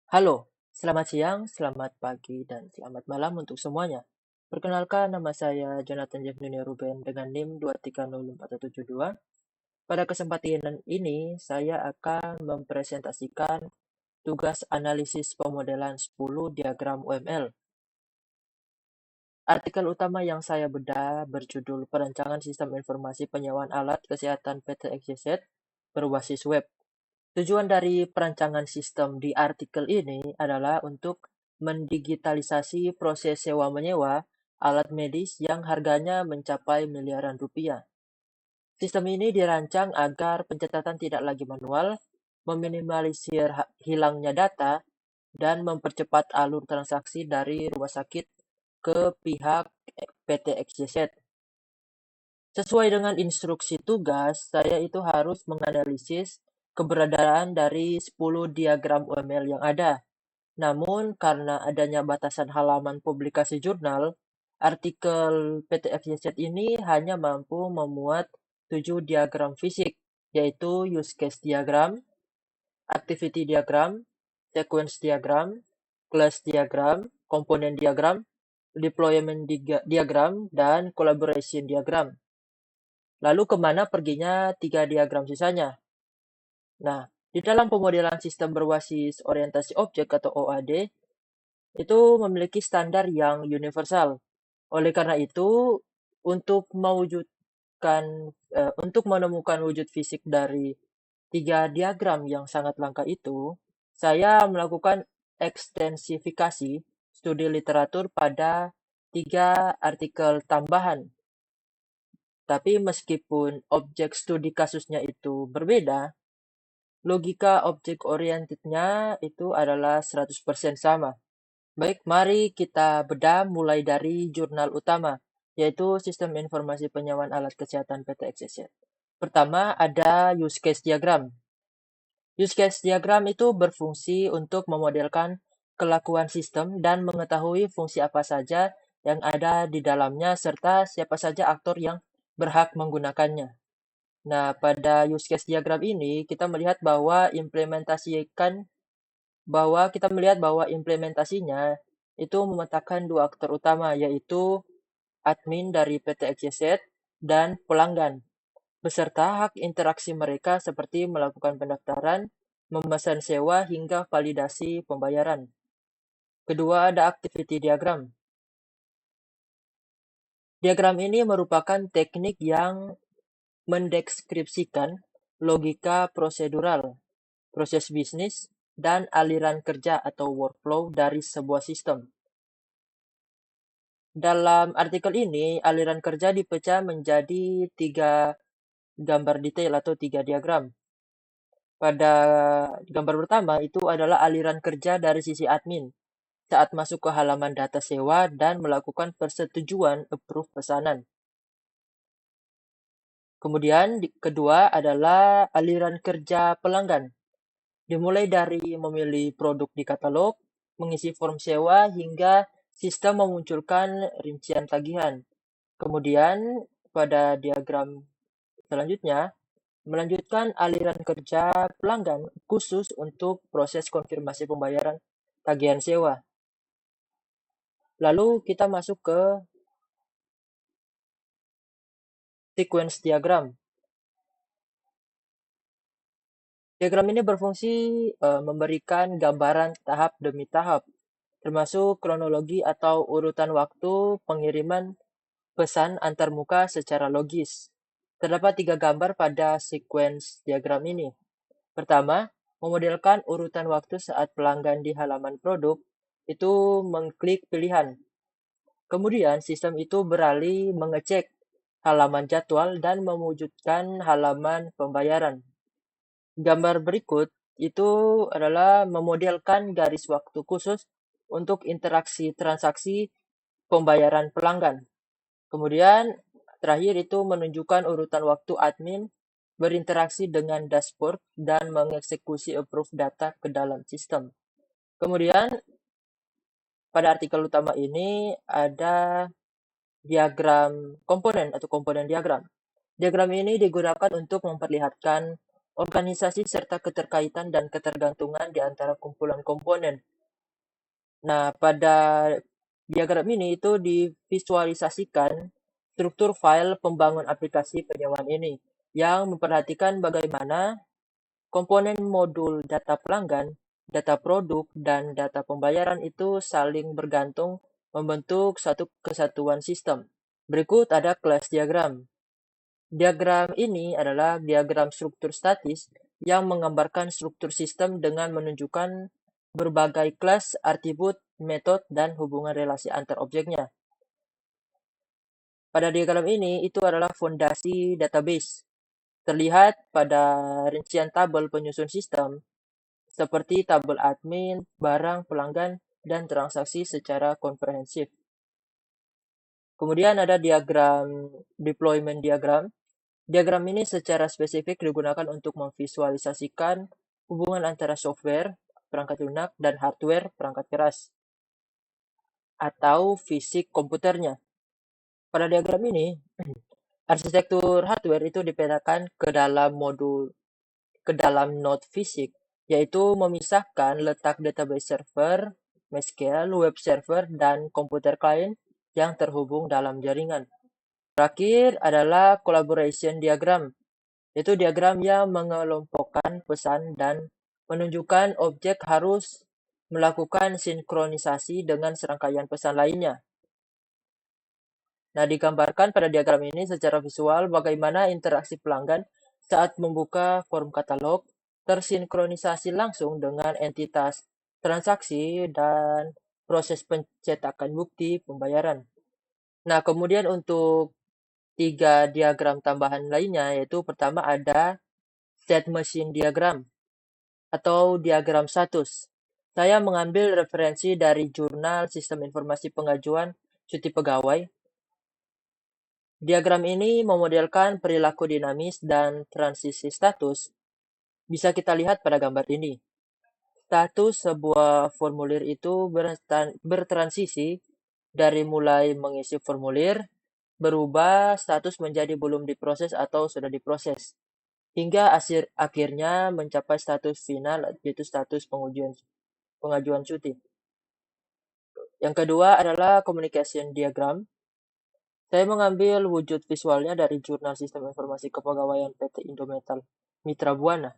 Halo, selamat siang, selamat pagi, dan selamat malam untuk semuanya. Perkenalkan, nama saya Jonathan Jeff Junior Ruben dengan NIM 2304172. Pada kesempatan ini, saya akan mempresentasikan tugas analisis pemodelan 10 diagram UML. Artikel utama yang saya bedah berjudul Perancangan Sistem Informasi Penyewaan Alat Kesehatan PT XYZ berbasis web. Tujuan dari perancangan sistem di artikel ini adalah untuk mendigitalisasi proses sewa-menyewa alat medis yang harganya mencapai miliaran rupiah. Sistem ini dirancang agar pencatatan tidak lagi manual, meminimalisir hilangnya data, dan mempercepat alur transaksi dari rumah sakit ke pihak PT XYZ. Sesuai dengan instruksi tugas, saya itu harus menganalisis keberadaan dari 10 diagram UML yang ada. Namun, karena adanya batasan halaman publikasi jurnal, artikel PT FYZ ini hanya mampu memuat 7 diagram fisik, yaitu use case diagram, activity diagram, sequence diagram, class diagram, komponen diagram, deployment diagram, dan collaboration diagram. Lalu kemana perginya 3 diagram sisanya? Nah, di dalam pemodelan sistem berbasis orientasi objek atau OAD, itu memiliki standar yang universal. Oleh karena itu, untuk untuk menemukan wujud fisik dari 3 diagram yang sangat langka itu, saya melakukan ekstensifikasi studi literatur pada 3 artikel tambahan. Tapi meskipun objek studi kasusnya itu berbeda, logika objek-orientednya itu adalah 100% sama. Baik, mari kita bedah mulai dari jurnal utama, yaitu Sistem Informasi Penyewaan Alat Kesehatan PT XYZ. Pertama, ada use case diagram. Use case diagram itu berfungsi untuk memodelkan kelakuan sistem dan mengetahui fungsi apa saja yang ada di dalamnya serta siapa saja aktor yang berhak menggunakannya. Nah, pada use case diagram ini kita melihat bahwa implementasinya itu memetakan 2 aktor utama, yaitu admin dari PT XYZ dan pelanggan, beserta hak interaksi mereka seperti melakukan pendaftaran, memesan sewa, hingga validasi pembayaran. Kedua, ada activity diagram. Diagram ini merupakan teknik yang mendeskripsikan logika prosedural, proses bisnis, dan aliran kerja atau workflow dari sebuah sistem. Dalam artikel ini, aliran kerja dipecah menjadi 3 gambar detail atau 3 diagram. Pada gambar pertama itu adalah aliran kerja dari sisi admin saat masuk ke halaman data sewa dan melakukan persetujuan approve pesanan. Kemudian kedua adalah aliran kerja pelanggan. Dimulai dari memilih produk di katalog, mengisi form sewa, hingga sistem memunculkan rincian tagihan. Kemudian pada diagram selanjutnya, melanjutkan aliran kerja pelanggan khusus untuk proses konfirmasi pembayaran tagihan sewa. Lalu kita masuk ke sequence diagram. Diagram ini berfungsi memberikan gambaran tahap demi tahap, termasuk kronologi atau urutan waktu pengiriman pesan antarmuka secara logis. Terdapat 3 gambar pada sequence diagram ini. Pertama, memodelkan urutan waktu saat pelanggan di halaman produk itu mengklik pilihan. Kemudian sistem itu beralih mengecek halaman jadwal dan mewujudkan halaman pembayaran. Gambar berikut itu adalah memodelkan garis waktu khusus untuk interaksi transaksi pembayaran pelanggan. Kemudian terakhir itu menunjukkan urutan waktu admin berinteraksi dengan dashboard dan mengeksekusi approve data ke dalam sistem. Kemudian pada artikel utama ini ada diagram komponen atau komponen diagram. Diagram ini digunakan untuk memperlihatkan organisasi serta keterkaitan dan ketergantungan di antara kumpulan komponen. Nah, pada diagram ini itu divisualisasikan struktur file pembangun aplikasi penyewaan ini yang memperhatikan bagaimana komponen modul data pelanggan, data produk, dan data pembayaran itu saling bergantung membentuk satu kesatuan sistem. Berikut ada kelas diagram. Diagram ini adalah diagram struktur statis yang menggambarkan struktur sistem dengan menunjukkan berbagai kelas, atribut, metode, dan hubungan relasi antar objeknya. Pada diagram ini, itu adalah fondasi database. Terlihat pada rincian tabel penyusun sistem, seperti tabel admin, barang, pelanggan, dan transaksi secara komprehensif. Kemudian ada diagram deployment diagram. Diagram ini secara spesifik digunakan untuk memvisualisasikan hubungan antara software, perangkat lunak, dan hardware, perangkat keras, atau fisik komputernya. Pada diagram ini, arsitektur hardware itu dipetakan ke dalam node fisik, yaitu memisahkan letak database server, MySQL, web server, dan komputer klien yang terhubung dalam jaringan. Terakhir adalah collaboration diagram, yaitu diagram yang mengelompokkan pesan dan menunjukkan objek harus melakukan sinkronisasi dengan serangkaian pesan lainnya. Nah, digambarkan pada diagram ini secara visual bagaimana interaksi pelanggan saat membuka form katalog tersinkronisasi langsung dengan entitas transaksi dan proses pencetakan bukti pembayaran. Nah, kemudian untuk 3 diagram tambahan lainnya, yaitu pertama ada state machine diagram atau diagram status. Saya mengambil referensi dari jurnal Sistem Informasi Pengajuan Cuti Pegawai. Diagram ini memodelkan perilaku dinamis dan transisi status. Bisa kita lihat pada gambar ini. Status sebuah formulir itu bertransisi dari mulai mengisi formulir, berubah status menjadi belum diproses atau sudah diproses, hingga akhirnya mencapai status final, yaitu status pengajuan cuti. Yang kedua adalah communication diagram. Saya mengambil wujud visualnya dari Jurnal Sistem Informasi Kepegawaian PT Indometal Mitra Buana.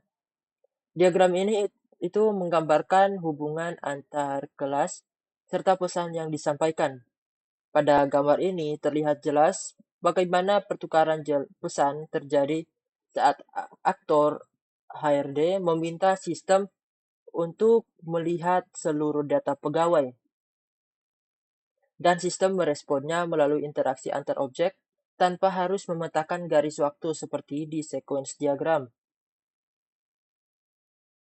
Diagram ini itu menggambarkan hubungan antar kelas serta pesan yang disampaikan. Pada gambar ini terlihat jelas bagaimana pertukaran pesan terjadi saat aktor HRD meminta sistem untuk melihat seluruh data pegawai, dan sistem meresponnya melalui interaksi antar objek tanpa harus memetakan garis waktu seperti di sequence diagram.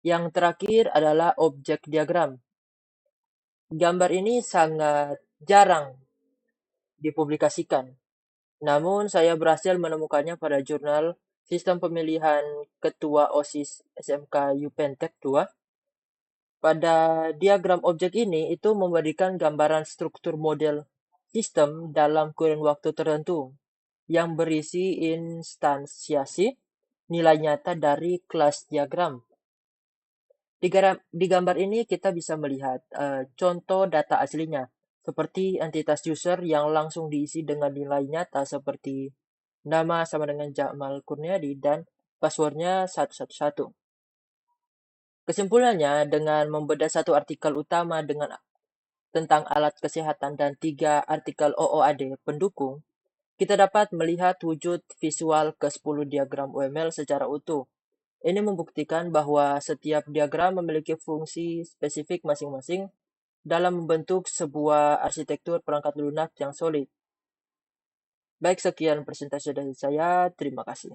Yang terakhir adalah objek diagram. Gambar ini sangat jarang dipublikasikan, namun saya berhasil menemukannya pada jurnal Sistem Pemilihan Ketua OSIS SMK Upentek 2. Pada diagram objek ini itu memberikan gambaran struktur model sistem dalam kurun waktu tertentu yang berisi instansiasi nilai nyata dari kelas diagram. Di gambar ini kita bisa melihat contoh data aslinya, seperti entitas user yang langsung diisi dengan nilai nyata seperti nama sama dengan Jamal Kurniadi dan passwordnya 111. Kesimpulannya, dengan membedah satu artikel utama tentang alat kesehatan dan 3 artikel OOAD pendukung, kita dapat melihat wujud visual ke-10 diagram UML secara utuh. Ini membuktikan bahwa setiap diagram memiliki fungsi spesifik masing-masing dalam membentuk sebuah arsitektur perangkat lunak yang solid. Baik, sekian presentasi dari saya. Terima kasih.